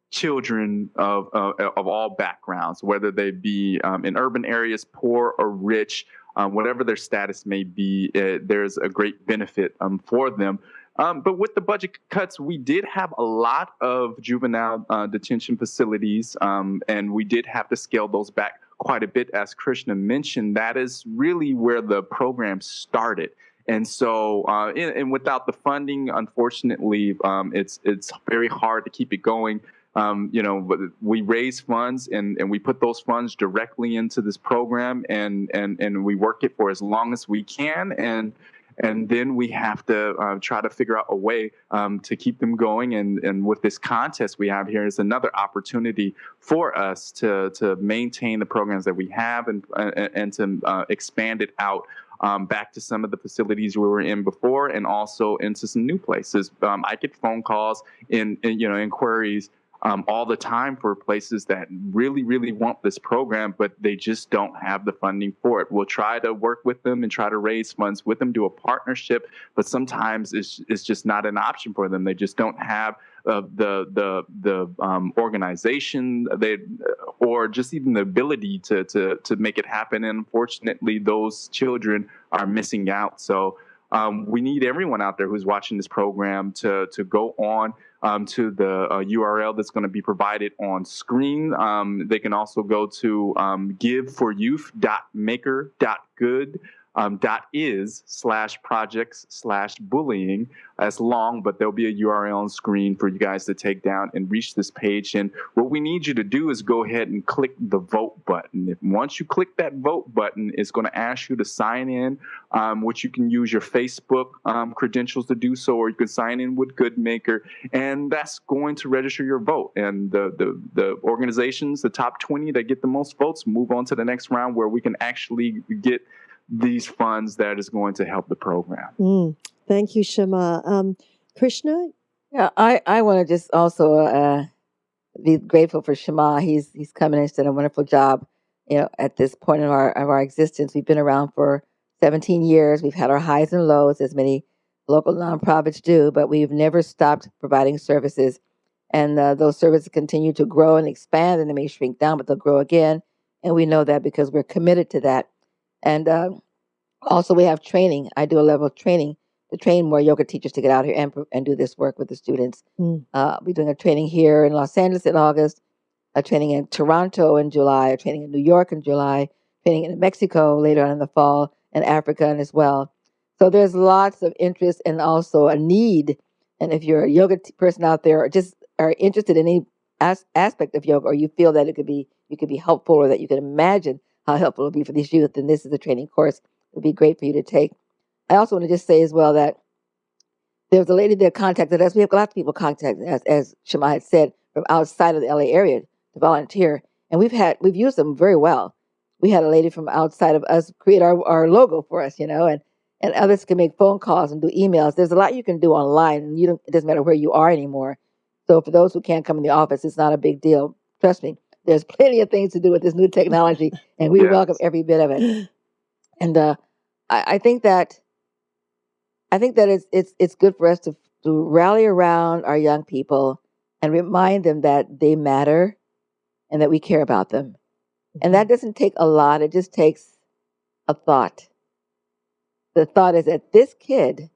children of all backgrounds, whether they be in urban areas, poor or rich, whatever their status may be. There's a great benefit for them. But with the budget cuts, we did have a lot of juvenile detention facilities, and we did have to scale those back quite a bit. As Krishna mentioned, that is really where the program started. And so, and without the funding, unfortunately, it's very hard to keep it going. But we raise funds and we put those funds directly into this program, and we work it for as long as we can, and then we have to try to figure out a way to keep them going. And with this contest we have here is another opportunity for us to maintain the programs that we have and to expand it out back to some of the facilities we were in before, and also into some new places. I get phone calls and inquiries all the time for places that really, really want this program, but they just don't have the funding for it. We'll try to work with them and try to raise funds with them, do a partnership, but sometimes it's just not an option for them. They just don't have the organization or just even the ability to make it happen. And unfortunately, those children are missing out. So we need everyone out there who's watching this program to go on to the URL that's going to be provided on screen. They can also go to giveforyouth.maker.good. .is/projects/bullying. That's long, but there'll be a URL on screen for you guys to take down and reach this page. And what we need you to do is go ahead and click the vote button. Once you click that vote button, it's going to ask you to sign in, which you can use your Facebook credentials to do so, or you can sign in with GoodMaker, and that's going to register your vote. And the organizations, the top 20 that get the most votes, move on to the next round where we can actually get these funds that is going to help the program. Thank you, Shema. Krishna? Yeah, I want to just also be grateful for Shema. He's come in and done a wonderful job. At this point of our existence, we've been around for 17 years. We've had our highs and lows, as many local nonprofits do, but we've never stopped providing services. And those services continue to grow and expand, and they may shrink down, but they'll grow again. And we know that because we're committed to that. And also, we have training. I do a level of training to train more yoga teachers to get out here and do this work with the students. We're doing a training here in Los Angeles in August, a training in Toronto in July, a training in New York in July, training in Mexico later on in the fall, and Africa as well. So there's lots of interest and also a need. And if you're a yoga person out there, or just are interested in any aspect of yoga, or you feel that you could be helpful, or that you can imagine how helpful it will be for these youth, then this is a training course. It would be great for you to take. I also want to just say as well that there was a lady that contacted us. We have lots of people contacting us, as Shema had said, from outside of the LA area to volunteer. And we've used them very well. We had a lady from outside of us create our logo for us, and others can make phone calls and do emails. There's a lot you can do online, and it doesn't matter where you are anymore. So for those who can't come in the office, it's not a big deal. Trust me. There's plenty of things to do with this new technology, and we welcome every bit of it. And I think that it's good for us to rally around our young people and remind them that they matter and that we care about them. And that doesn't take a lot. It just takes a thought. the thought is that this kid,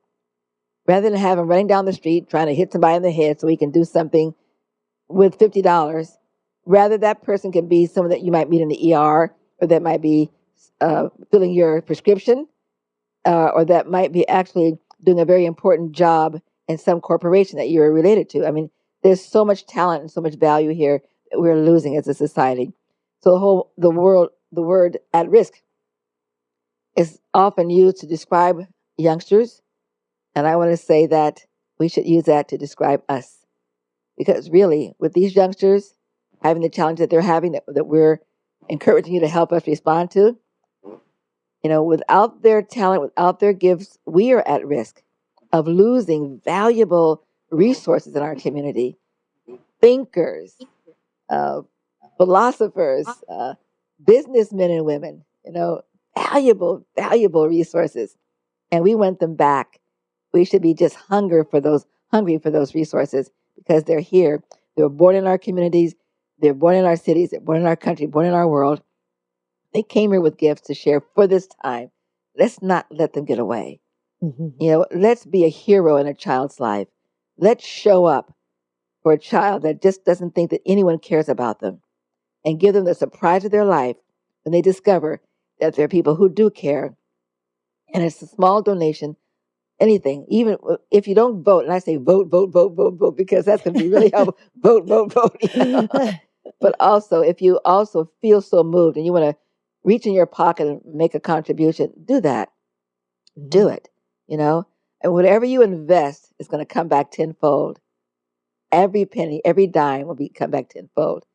rather than have him running down the street trying to hit somebody in the head so he can do something with $50, rather that person can be someone that you might meet in the ER, or that might be filling your prescription, or that might be actually doing a very important job in some corporation that you're related to. I mean, there's so much talent and so much value here that we're losing as a society. So the word at risk is often used to describe youngsters, and I want to say that we should use that to describe us. Because really, with these youngsters having the challenge that they're having, that we're encouraging you to help us respond to, without their talent, without their gifts, we are at risk of losing valuable resources in our community. Thinkers, philosophers, businessmen and women, valuable, valuable resources. And we want them back. We should be just hungry for those resources, because they're here. They were born in our communities. They're born in our cities. They're born in our country, born in our world. They came here with gifts to share for this time. Let's not let them get away. Mm-hmm. Let's be a hero in a child's life. Let's show up for a child that just doesn't think that anyone cares about them, and give them the surprise of their life when they discover that there are people who do care. And it's a small donation, anything, even if you don't vote, and I say vote, vote, vote, vote, vote, because that's going to be really helpful. Vote, vote, vote. But also, if you also feel so moved and you want to reach in your pocket and make a contribution, do that. Do it, And whatever you invest is going to come back tenfold. Every penny, every dime will come back tenfold.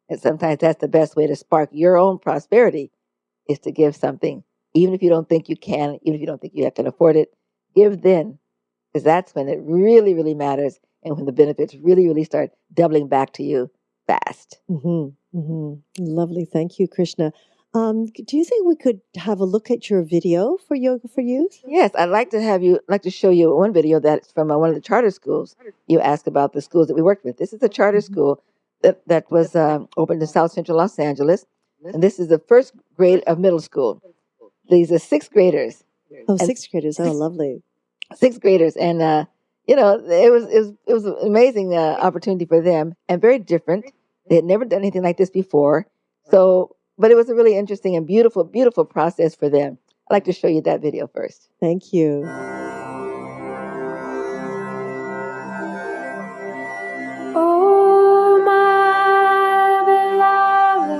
And sometimes that's the best way to spark your own prosperity, is to give something. Even if you don't think you can, even if you don't think you can afford it, give then. Because that's when it really, really matters, and when the benefits really, really start doubling back to you fast. Lovely. Thank you, Krishna. Do you think we could have a look at your video for Yoga for Youth? Yes, I'd like to show you one video that's from one of the charter schools. You asked about the schools that we worked with. This is a charter school that was opened in South Central Los Angeles, and this is the first grade of middle school. These are sixth graders. Oh, sixth graders. Oh, lovely. Sixth graders, and it was an amazing opportunity for them, and very different. They had never done anything like this before, but it was a really interesting and beautiful, beautiful process for them. I'd like to show you that video first. Thank you. Oh, my beloved,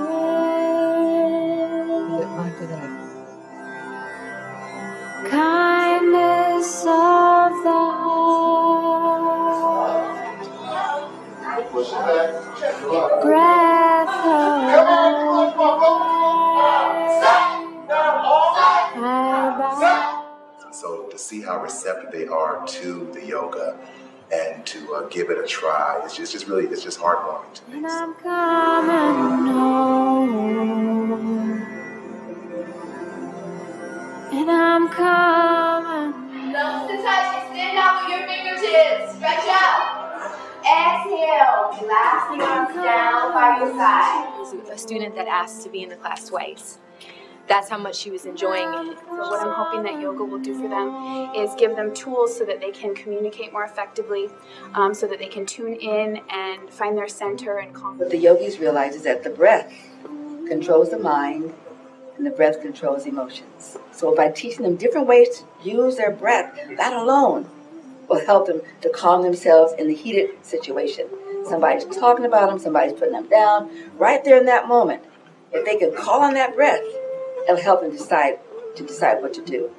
kindness of the heart, breath of So to see how receptive they are to the yoga and to give it a try, it's just heartwarming to me. And I'm coming home. And I'm coming. Nose to touch, extend out with your fingertips. Stretch out. Exhale. Relax the arms down by your side. A student that asked to be in the class twice. That's how much she was enjoying it. So what I'm hoping that yoga will do for them is give them tools so that they can communicate more effectively, so that they can tune in and find their center and calm. What the yogis realize is that the breath controls the mind, and the breath controls emotions. So by teaching them different ways to use their breath, that alone will help them to calm themselves in the heated situation. Somebody's talking about them, somebody's putting them down. Right there in that moment, if they can call on that breath, it'll help them decide what to do.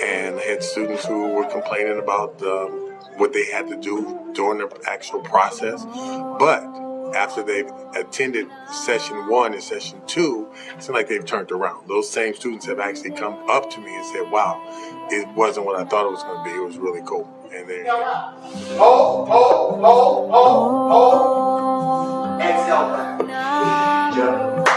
And I had students who were complaining about what they had to do during the actual process. But after they've attended session 1 and session 2, it seems like they've turned around. Those same students have actually come up to me and said, wow, it wasn't what I thought it was going to be. It was really cool. And they Exhale back. Jump.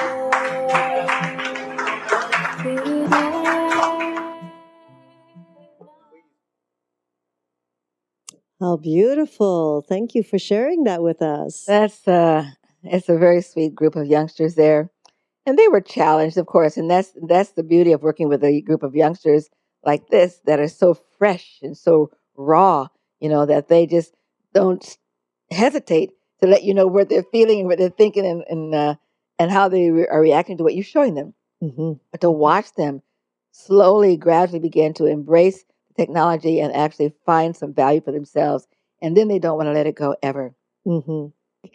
How beautiful. Thank you for sharing that with us. It's a very sweet group of youngsters there. And they were challenged, of course, and that's the beauty of working with a group of youngsters. like this that are so fresh and so raw, that they just don't hesitate to let you know what they're feeling and what they're thinking and how they are reacting to what you're showing them. Mm-hmm. But to watch them slowly, gradually begin to embrace technology and actually find some value for themselves, and then they don't want to let it go ever. Mm-hmm.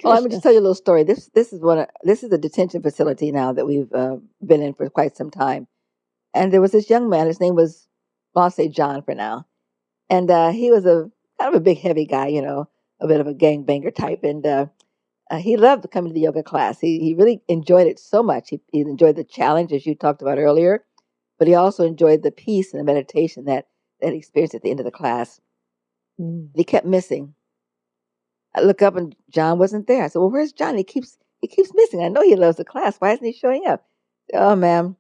Well, let me just tell you a little story. This is a detention facility now that we've been in for quite some time, and there was this young man. His name was, well, I'll say John for now, and he was a kind of a big, heavy guy, a bit of a gangbanger type, and he loved coming to the yoga class. He really enjoyed it so much. He enjoyed the challenge, as you talked about earlier, but he also enjoyed the peace and the meditation that he experienced at the end of the class. Mm. He kept missing. I look up and John wasn't there. I said, "Well, where's John? He keeps missing. I know he loves the class. Why isn't he showing up?" "Oh, ma'am,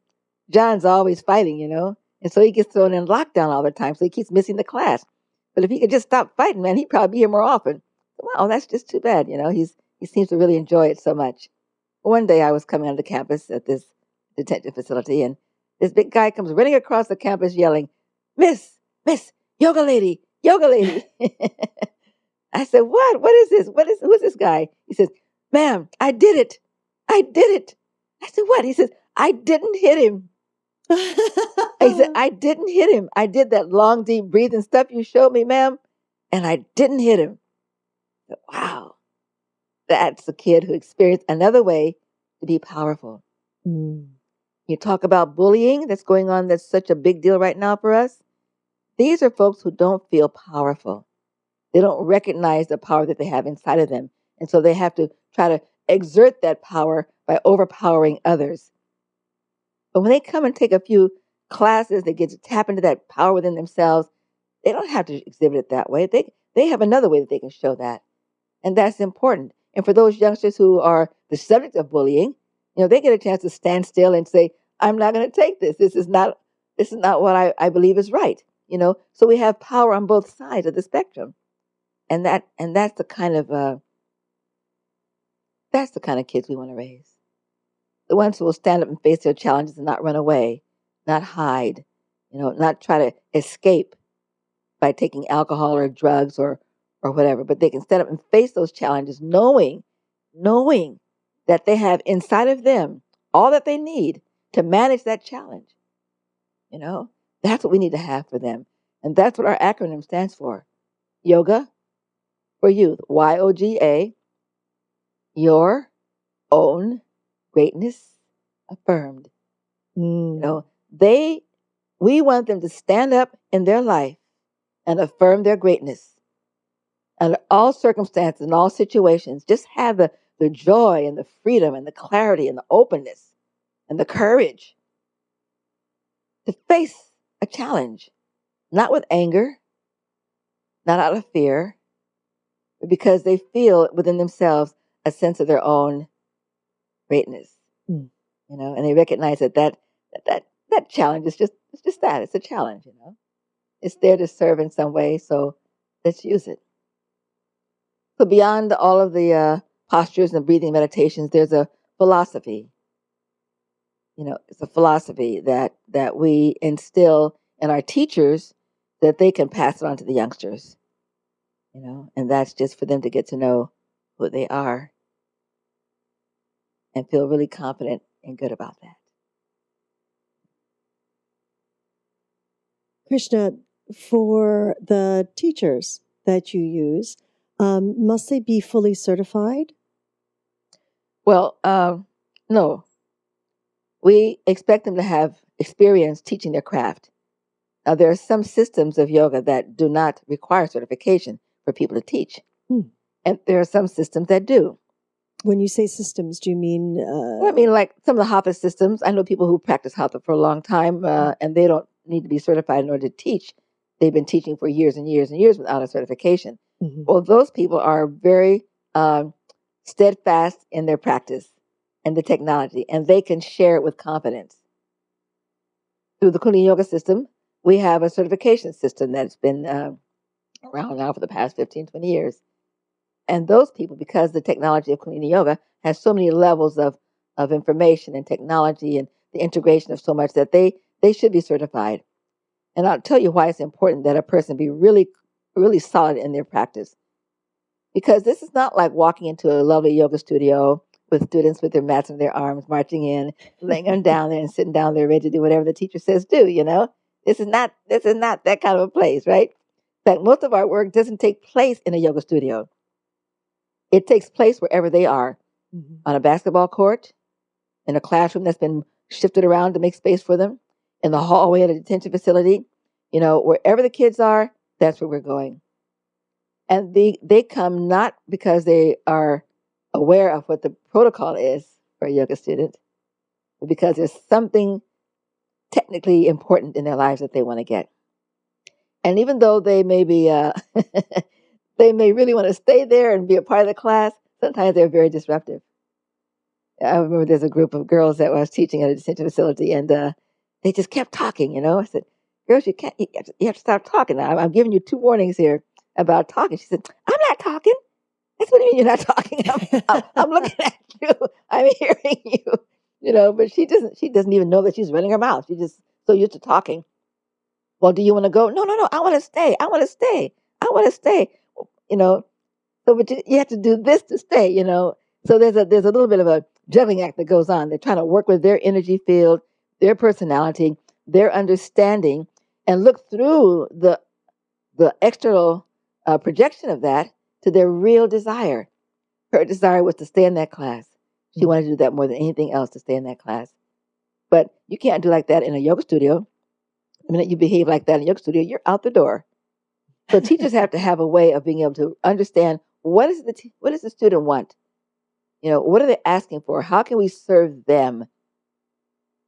John's always fighting, and so he gets thrown in lockdown all the time. So he keeps missing the class. But if he could just stop fighting, man, he'd probably be here more often." Well, that's just too bad. He seems to really enjoy it so much. One day I was coming onto the campus at this detention facility, and this big guy comes running across the campus yelling, Miss, yoga lady, yoga lady." I said, "What? What is this? Who is this guy?" He says, "Ma'am, I did it. I did it." I said, "What?" He says, "I didn't hit him." He said, "I didn't hit him. I did that long, deep breathing stuff you showed me, ma'am, and I didn't hit him." I said, wow, that's a kid who experienced another way to be powerful. Mm. You talk about bullying that's going on, that's such a big deal right now for us. These are folks who don't feel powerful. They don't recognize the power that they have inside of them. And so they have to try to exert that power by overpowering others. But when they come and take a few classes, they get to tap into that power within themselves. They don't have to exhibit it that way. They have another way that they can show that. And that's important. And for those youngsters who are the subject of bullying, they get a chance to stand still and say, "I'm not going to take this. This is not what I believe is right." So we have power on both sides of the spectrum. And that's the kind of kids we want to raise. The ones who will stand up and face their challenges and not run away, not hide, not try to escape by taking alcohol or drugs or whatever, but they can stand up and face those challenges knowing that they have inside of them all that they need to manage that challenge. That's what we need to have for them. And that's what our acronym stands for. Yoga for Youth, YOGA, your own greatness affirmed. Mm. We want them to stand up in their life and affirm their greatness. Under all circumstances and all situations, just have the joy and the freedom and the clarity and the openness and the courage to face a challenge, not with anger, not out of fear, but because they feel within themselves a sense of their own greatness. Mm. And they recognize that challenge is just that. It's a challenge, It's there to serve in some way, so let's use it. So beyond all of the postures and breathing meditations, there's a philosophy. It's a philosophy that we instill in our teachers that they can pass it on to the youngsters. And that's just for them to get to know who they are and feel really confident and good about that. Krishna, for the teachers that you use, must they be fully certified? Well, no. We expect them to have experience teaching their craft. Now, there are some systems of yoga that do not require certification for people to teach. And there are some systems that do. When you say systems, do you mean... Well, I mean, like some of the hatha systems. I know people who practice hatha for a long time, and they don't need to be certified in order to teach. They've been teaching for years and years and years without a certification. Mm-hmm. Well, those people are very steadfast in their practice and the technology, and they can share it with confidence. Through the Kundalini Yoga system, we have a certification system that's been around now for the past 15, 20 years. And those people, because the technology of Kundalini Yoga has so many levels of information and technology and the integration of so much, that they should be certified. And I'll tell you why it's important that a person be really, really solid in their practice. Because this is not like walking into a lovely yoga studio with students with their mats in their arms, marching in, laying them down there and sitting down there ready to do whatever the teacher says do, you know? This is not that kind of a place, right? In fact, most of our work doesn't take place in a yoga studio. It takes place wherever they are, on a basketball court, in a classroom that's been shifted around to make space for them, in the hallway at a detention facility. You know, wherever the kids are, that's where we're going. And they come not because they are aware of what the protocol is for a yoga student, but because there's something technically important in their lives that they want to get. And even though they may be, they may really want to stay there and be a part of the class, sometimes they're very disruptive. I remember there's a group of girls that I was teaching at a detention facility, and they just kept talking, you know. I said, girls, you have to stop talking. I'm giving you 2 warnings here about talking. She said, I'm not talking. That's what do you mean you're not talking? I'm looking at you. I'm hearing you. You know, but she doesn't even know that she's running her mouth. She's just so used to talking. Well, do you want to go? No. I want to stay. I want to stay. You know, so but you have to do this to stay, you know. So there's a little bit of a juggling act that goes on. They're trying to work with their energy field, their personality, their understanding, and look through the external projection of that to their real desire. Her desire was to stay in that class. She wanted to do that more than anything else, to stay in that class. But you can't do like that in a yoga studio. The minute you behave like that in a yoga studio, you're out the door. So teachers have to have a way of being able to understand what does the student want? You know, what are they asking for? How can we serve them?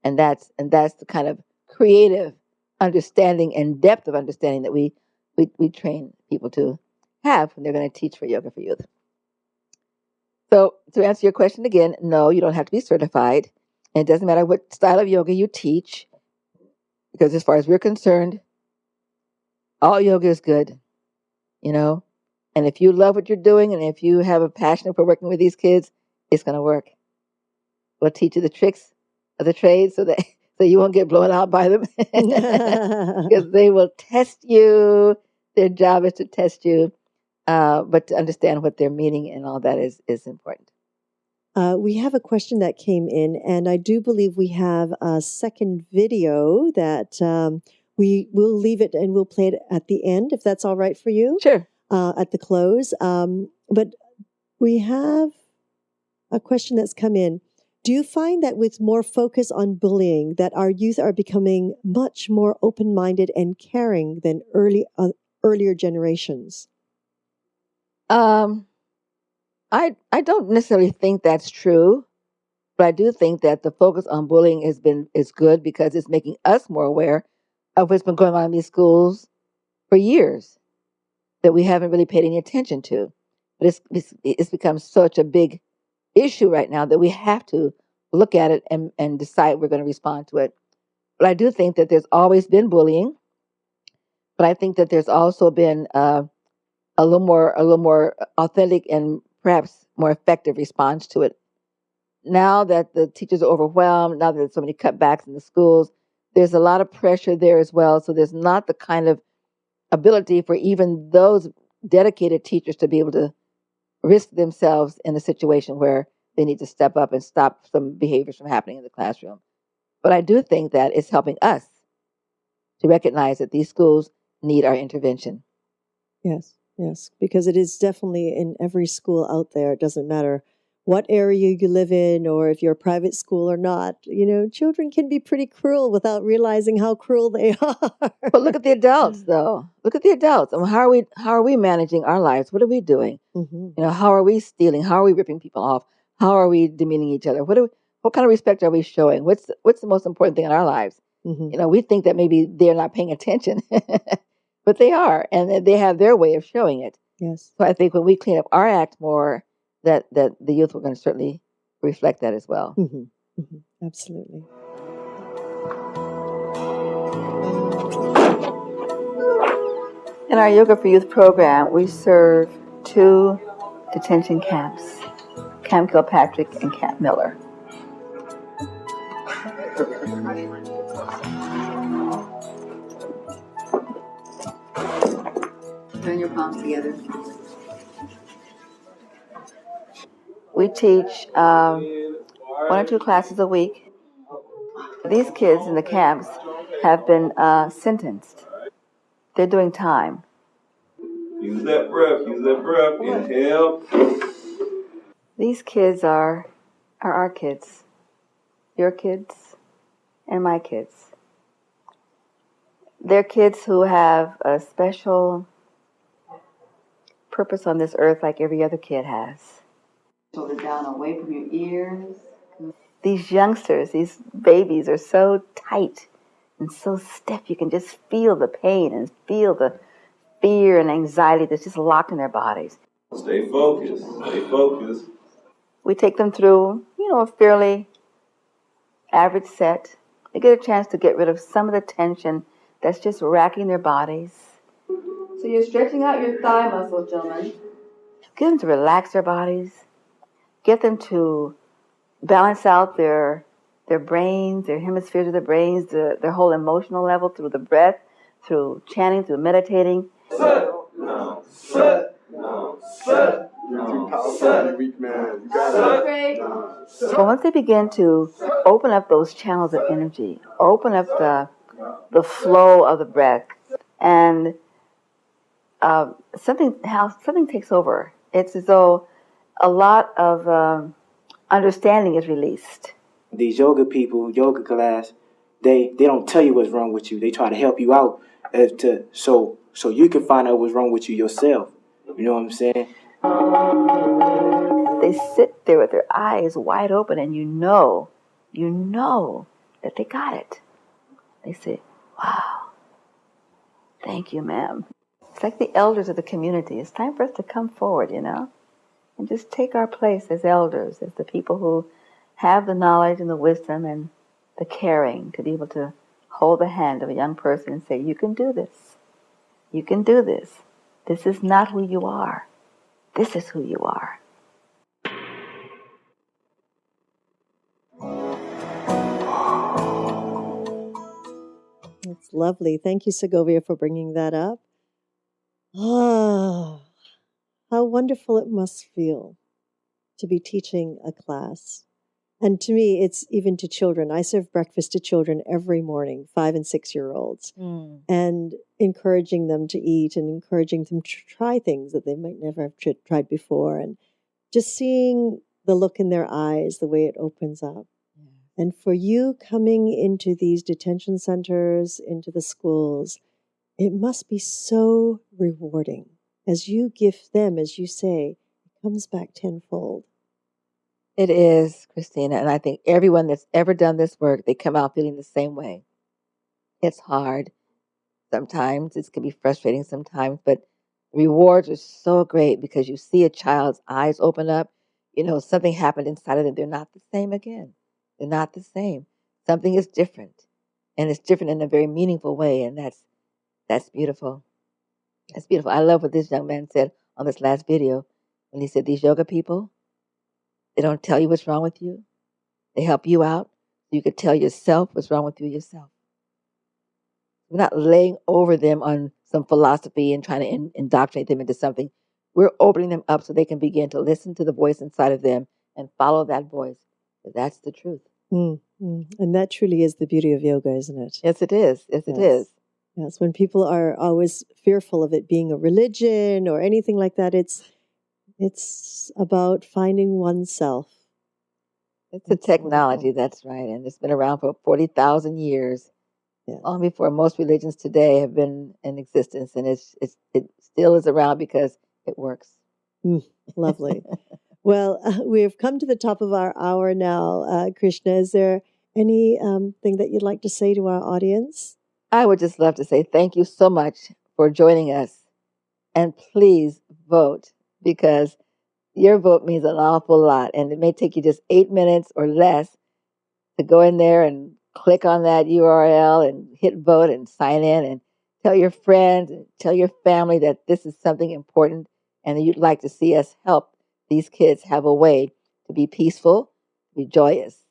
And that's the kind of creative understanding and depth of understanding that we train people to have when they're going to teach for Yoga for Youth. So to answer your question again, no, you don't have to be certified. And it doesn't matter what style of yoga you teach, because as far as we're concerned, all yoga is good, you know. And if you love what you're doing and if you have a passion for working with these kids, it's going to work. We'll teach you the tricks of the trade so you won't get blown out by them. Because they will test you. Their job is to test you. But to understand what their meaning and all that is important. We have a question that came in, and I do believe we have a second video that we will leave it and we'll play it at the end, if that's all right for you. Sure. At the close. But we have a question that's come in. Do you find that with more focus on bullying, that our youth are becoming much more open-minded and caring than earlier generations? I don't necessarily think that's true, but I do think that the focus on bullying is good because it's making us more aware of what's been going on in these schools for years that we haven't really paid any attention to. But it's become such a big issue right now that we have to look at it and decide we're going to respond to it. But I do think that there's always been bullying, but I think that there's also been a little more authentic and perhaps more effective response to it. Now that the teachers are overwhelmed, now that there's so many cutbacks in the schools, there's a lot of pressure there as well. So there's not the kind of ability for even those dedicated teachers to be able to risk themselves in a situation where they need to step up and stop some behaviors from happening in the classroom. But I do think that it's helping us to recognize that these schools need our intervention. Yes, because it is definitely in every school out there. It doesn't matter what area you live in or if you're a private school or not. You know, children can be pretty cruel without realizing how cruel they are. But look at the adults, though. Look at the adults. I mean, how are we managing our lives? What are we doing? Mm-hmm. You know, how are we stealing? How are we ripping people off? How are we demeaning each other? What kind of respect are we showing? What's the most important thing in our lives? Mm-hmm. You know, we think that maybe they're not paying attention, but they are, and they have their way of showing it. Yes. So I think when we clean up our act more, that the youth are going to certainly reflect that as well. Mm-hmm. Mm-hmm. Absolutely. In our Yoga for Youth program, we serve 2 detention camps, Camp Kilpatrick and Camp Miller. moms together. We teach 1 or 2 classes a week. These kids in the camps have been sentenced. They're doing time. Use that breath. Use that breath. Inhale. These kids are our kids, your kids, and my kids. They're kids who have a special purpose on this earth like every other kid has. Shoulder down away from your ears. These youngsters, these babies are so tight and so stiff. You can just feel the pain and feel the fear and anxiety that's just locked in their bodies. Stay focused. Stay focused. We take them through, a fairly average set. They get a chance to get rid of some of the tension that's just racking their bodies. So you're stretching out your thigh muscles, gentlemen. Get them to relax their bodies. Get them to balance out their brains, their hemispheres of their brains, their whole emotional level through the breath, through chanting, through meditating. Set. No. Set. No. Set. No. Weak man. You got it. So once they begin to open up those channels of energy, open up the flow of the breath, and something takes over. It's as though a lot of understanding is released. These yoga people, yoga class, they don't tell you what's wrong with you. They try to help you out so you can find out what's wrong with you yourself. You know what I'm saying? They sit there with their eyes wide open, and you know that they got it. They say, "Wow, thank you, ma'am." It's like the elders of the community. It's time for us to come forward, and just take our place as elders, as the people who have the knowledge and the wisdom and the caring to be able to hold the hand of a young person and say, "You can do this. You can do this. This is not who you are. This is who you are." That's lovely. Thank you, Segovia, for bringing that up. Ah, how wonderful it must feel to be teaching a class. And to me, it's even to children. I serve breakfast to children every morning, 5 and 6-year-olds, and encouraging them to eat and encouraging them to try things that they might never have tried before. And just seeing the look in their eyes, the way it opens up. And for you coming into these detention centers, into the schools, it must be so rewarding. As you give them, as you say, it comes back tenfold. It is, Christina, and I think everyone that's ever done this work, they come out feeling the same way. It's hard. Sometimes it can be frustrating sometimes, but the rewards are so great because you see a child's eyes open up. Something happened inside of them. They're not the same again. They're not the same. Something is different, and it's different in a very meaningful way, and that's beautiful. That's beautiful. I love what this young man said on this last video when he said, these yoga people, they don't tell you what's wrong with you. They help you out so you could tell yourself what's wrong with you yourself. We're not laying over them on some philosophy and trying to indoctrinate them into something. We're opening them up so they can begin to listen to the voice inside of them and follow that voice. That's the truth. And that truly is the beauty of yoga, isn't it? Yes, it is. Yes, it is. Yes, when people are always fearful of it being a religion or anything like that, it's about finding oneself. It's a technology, that's right, and it's been around for 40,000 years, long before most religions today have been in existence, and it still is around because it works. Lovely. Well, we've come to the top of our hour now. Krishna, is there any thing that you'd like to say to our audience? I would just love to say thank you so much for joining us. And please vote, because your vote means an awful lot. And it may take you just 8 minutes or less to go in there and click on that URL and hit vote and sign in and tell your friends and tell your family that this is something important and that you'd like to see us help these kids have a way to be peaceful, to be joyous,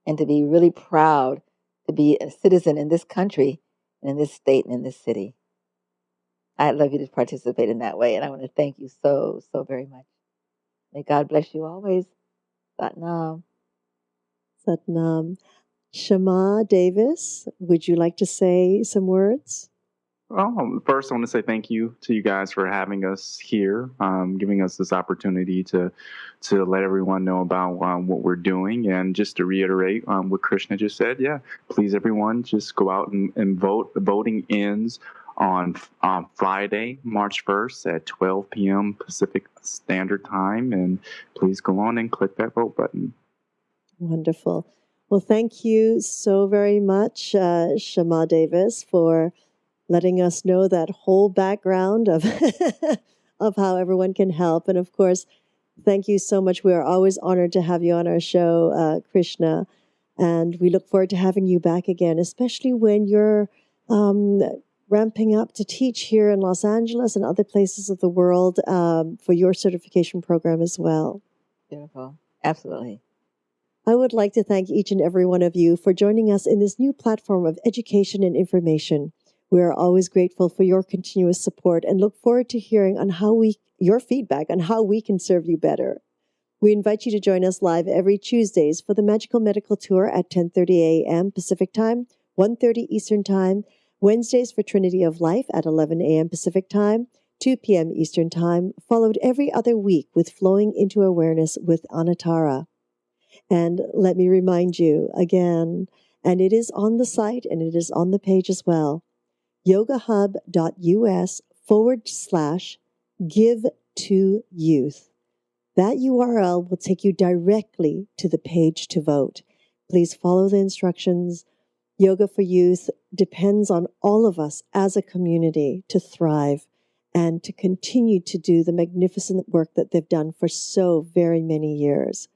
and to be really proud to be a citizen in this country and in this state and in this city. I'd love you to participate in that way. And I want to thank you so, so very much. May God bless you always. Satnam. Satnam. Shema Davis, would you like to say some words? First, I want to say thank you to you guys for having us here, giving us this opportunity to let everyone know about what we're doing. And just to reiterate what Krishna just said, please, everyone, just go out and vote. The voting ends on Friday, March 1st at 12 p.m. Pacific Standard Time. And please go on and click that vote button. Wonderful. Well, thank you so very much, Shema Davis, for letting us know that whole background of of how everyone can help. And of course, thank you so much. We are always honored to have you on our show, Krishna. And we look forward to having you back again, especially when you're ramping up to teach here in Los Angeles and other places of the world for your certification program as well. Beautiful. Absolutely. I would like to thank each and every one of you for joining us in this new platform of education and information. We are always grateful for your continuous support and look forward to hearing on your feedback on how we can serve you better. We invite you to join us live every Tuesdays for the Magical Medical Tour at 10:30 a.m. Pacific Time, 1:30 Eastern Time, Wednesdays for Trinity of Life at 11 a.m. Pacific Time, 2 p.m. Eastern Time, followed every other week with Flowing into Awareness with Anatara. And let me remind you again, and it is on the site and it is on the page as well, yogahub.us/give to youth. That URL will take you directly to the page to vote. Please follow the instructions. Yoga for Youth depends on all of us as a community to thrive and to continue to do the magnificent work that they've done for so very many years.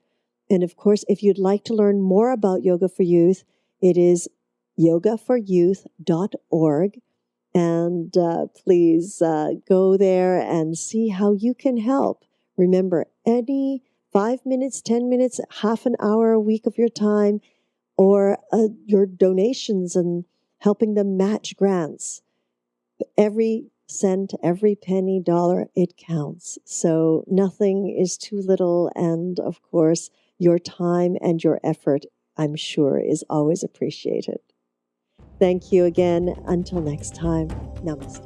And of course, if you'd like to learn more about Yoga for Youth, it is yogaforyouth.org. And please go there and see how you can help. Remember, any 5 minutes, 10 minutes, half an hour a week of your time, or your donations and helping them match grants. Every cent, every penny, dollar, it counts. So nothing is too little. And of course, your time and your effort, I'm sure, is always appreciated. Thank you again. Until next time, namaste.